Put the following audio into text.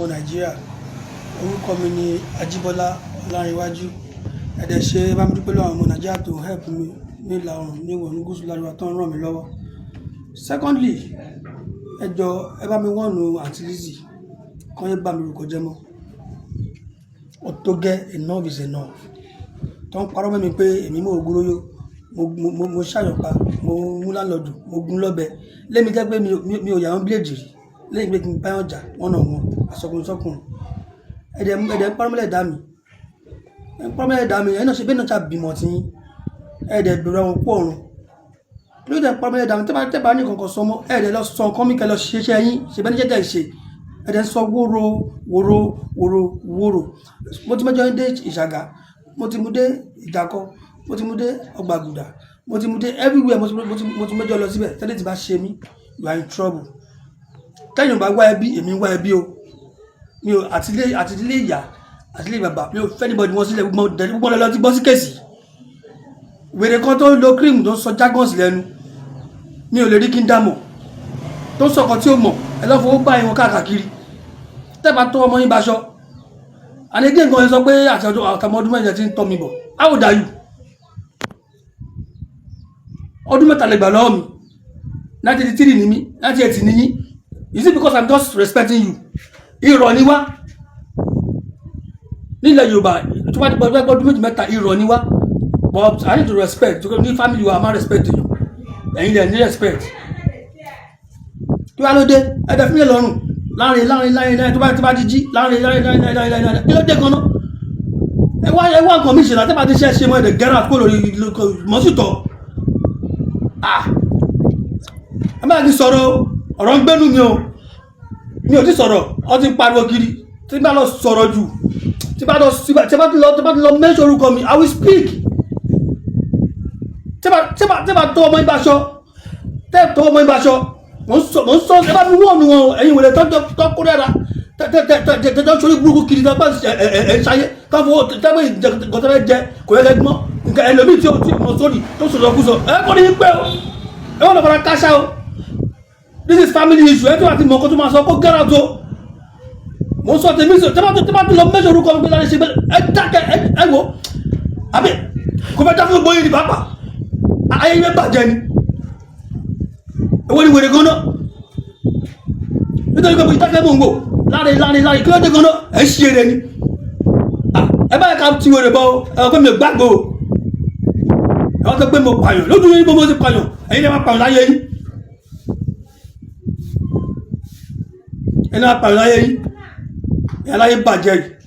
ọmọ Nàìjíríà. Orúkọ mi ni Ajíbọ́lá Ọlárìnwájú. Ẹ̀dẹ̀ ṣe bá mi dúpẹ́ lọ́wọ́ àwọn ọmọ Nàìjíríà tó help mi ní ìlà oòrùn ní ìwọ̀ ní gúúsù láríwá tó ń ràn mí lọ́wọ́. Secondly, ẹ jọ̀ọ́ ẹ bá mi wọ́nu Aunty Lizzy kán yé bà mí lórúkọ jẹ́ mọ́. Ó tó gẹ́, enough is enough. Tó ń parọ́ mọ́ mi pé èmi mọ̀ ògúnróyó, mo ṣàyànpá, mo mú láńlọ́ọ̀dù, mo gún lọ́bẹ. Lémi jẹ́ pé mi ò yà wọ́n bíléèdì rí. Lẹ́yìn pé kí n bá wọn jà wọ́n nà wọ́n àsọkùnrin sọ́kùnrin. Ẹ̀dẹ̀ ń parọ́mọ́lẹ̀ dá mi. Ẹ̀ ń parọ́mọ́lẹ̀ dá mi. Ẹ̀ náà ṣe bẹ́ẹ̀ náà ṣá bímọ tí ẹ̀dẹ̀ bẹ̀rù àwọn òkú ọ̀run. Lórí ẹ̀dẹ̀ ń parọ́mọ́lẹ̀ dá mi. Tẹ́ bá ní kankan sọ mọ́ ẹ̀dẹ̀ lọ sọ nǹkan mi kẹ́ lọ ṣiṣẹ́ yín ṣe bẹ́ẹ̀ ní jẹ́ tẹ̀ ṣe. Ẹ̀dẹ̀ ń sọ wóró. Mo ti mẹ́jọ dé Ìṣàgà, mo ti mú dé Ìjàkọ́, mo ti mú dé Ọgbàgùdà, mo ti mú dé everywhere, mo ti mẹ́jọ lọ síbẹ̀. Tẹ́lẹ̀ tí bá ṣe mí, you are in trouble. Kẹ́yìn bá wá ẹbí, èmi wá ẹbí o. Mi ò àtìlé ìyá, àtìlé bàbá, mi ò fẹ́ anybody wọn sílẹ̀ gbogbo lọ ti gbọ́ sí kèsì. Wèrè kan tó lo cream tó ń sọ jargons lẹ́nu, mi ò lè rí kí n dámọ̀. Tó ń sọ̀kan tí ó mọ̀, ẹ lọ́ fowó bá ìwọ̀n káàkiri. Tẹ́bà tó ọmọ yín baṣọ. Àníkè nǹkan sọ pé àtàwọn ọdún mẹ́jọ ti ń tọ́ mi bọ̀. How old are you? Ọdún mẹ́ta lè gbà lọ́wọ́ mi. 1983 ni mí, 1980 ni yín. Is it because I'm just respecting you? Irọ́ ni wá. Nílẹ̀ Yorùbá, tó bá dé ọdún méjì mẹ́ta irọ́ ni wá. But I need to respect. Ní family wa, I máa respect you. Ẹ̀yin lẹ̀ ní respect. Kí wá ló dé? Ẹ̀dẹ̀ fún mi lọ́rùn. Láàrin tó bá ti jí. Láàrin. Kí ló dé gan-an? Ẹ wá nǹkan mi ṣe náà. Tẹ́ bá ti ṣe mọ́ ẹ̀dẹ̀ gẹ́rà kó lórí mọ́sítọ̀. Ẹ máa ti sọ̀rọ̀ ọ̀rọ̀ ń gbẹ́nu mi o. Mi ò ti sọ̀rọ̀, ọ ti pariwo kiri. Tí bá lọ sọ̀rọ̀ jù, tí bá lọ mention orúkọ mi, I will speak. Tí bá tó ọmọ ìbáṣọ, mo ń sọ ẹ bá mi wọ́ọ̀nù wọn ẹ̀yin wèrè tó kó dára. Tẹ́tẹ́ sórí burúkú kiri náà bá ẹ̀ ṣayé. Káfọ́ tẹ́gbẹ́ ìjọba jẹ kò yẹ lẹ́gbọ́n. Nǹkan ẹlòmíì tí mo sórí tó sọ̀rọ̀ kú sọ. Ẹ kọ́ ni pé o. Ẹ wọ́n lọ fara káṣá o. This is family issue. Ẹ tó àti mọ̀ kó tó máa sọ kó gẹ́rà tó. Mo sọ tèmi sọ tẹ́ bá tó lọ mẹ́sàn orúkọ mi láti ṣe bẹ́ẹ̀ ẹ dákẹ́ ẹ wò. Àbí kò fẹ́ dáfún gbóyè ní pápá. Ayé yẹn bàjẹ́ ni. Èwo ni wèrè gan-an? Nítorí pé mo dákẹ́ mò ń wò. Láàrin kí ló dé gan-an? Ẹ ṣe eré ni. Ẹ báyìí ká ti wèrè bọ́ ẹ pé mi ò gbàgbọ́ o. Ẹ wọ́n tó pé mo pààyàn lójú yín bó mo ti pààyàn. Ẹ̀yin náà máa pààyàn láyé yín. Ẹni máa pààyàn láyé yín. Ẹ láyé bàjẹ́ yìí.